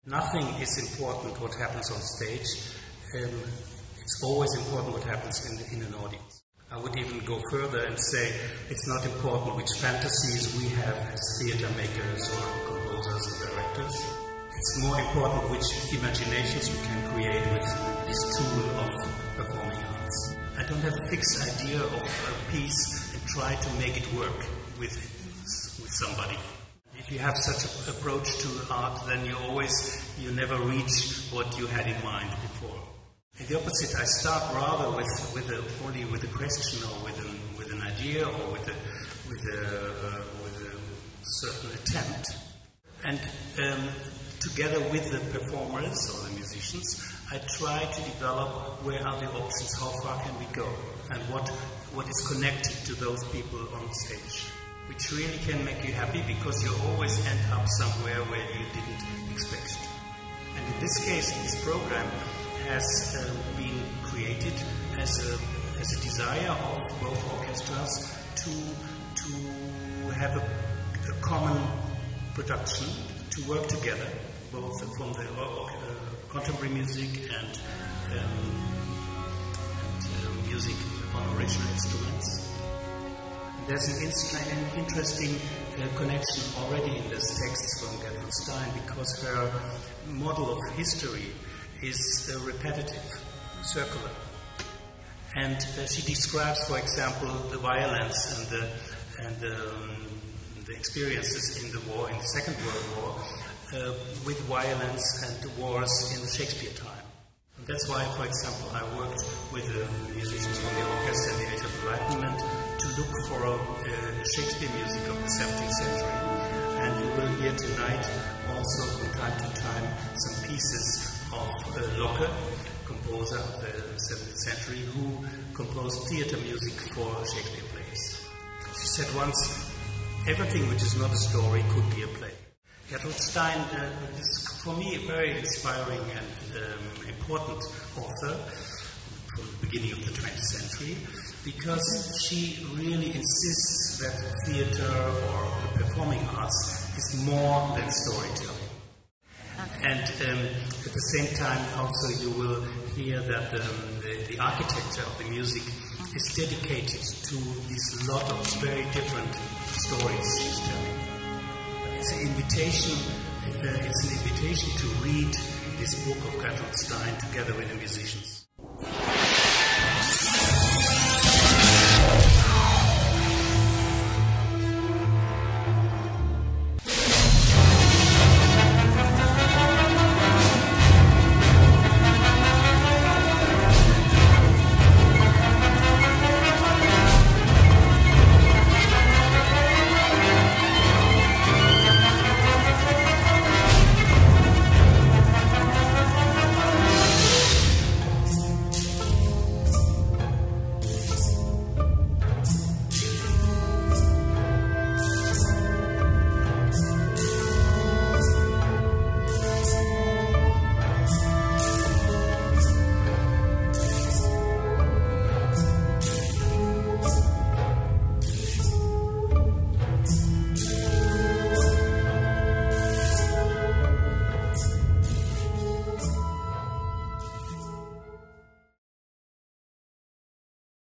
Nothing is important what happens on stage. It's always important what happens in an audience. I would even go further and say it's not important which fantasies we have as theater makers or composers or directors. It's more important which imaginations we can create with this tool of performing arts. I don't have a fixed idea of a piece and try to make it work with somebody. If you have such an approach to art, then you never reach what you had in mind before. And the opposite, I start rather only with a question or with an idea or with a certain attempt. And together with the performers or the musicians, I try to develop where are the options, how far can we go, and what is connected to those people on stage, which really can make you happy because you always end up somewhere where you didn't expect. And in this case, this program has been created as a desire of both orchestras to have a common production, to work together, both from the contemporary music and music on original instruments. There's an interesting connection already in this text from Gertrude Stein, because her model of history is repetitive, circular. And she describes, for example, the violence and the experiences in the war, in the Second World War, with violence and the wars in the Shakespeare time. And that's why, for example, I worked with the musicians from the orchestra in the Age of Enlightenment to look for Shakespeare music of the 17th century. And you will hear tonight also from time to time some pieces of Locke, composer of the 17th century, who composed theater music for Shakespeare plays. She said once, everything which is not a story could be a play. Gertrude Stein is, for me, a very inspiring and important author from the beginning of the 20th century, because she really insists that theater or the performing arts is more than storytelling. And at the same time, also you will hear that the architecture of the music is dedicated to this lot of very different stories she's telling. It's an invitation to read this book of Gertrude Stein together with the musicians.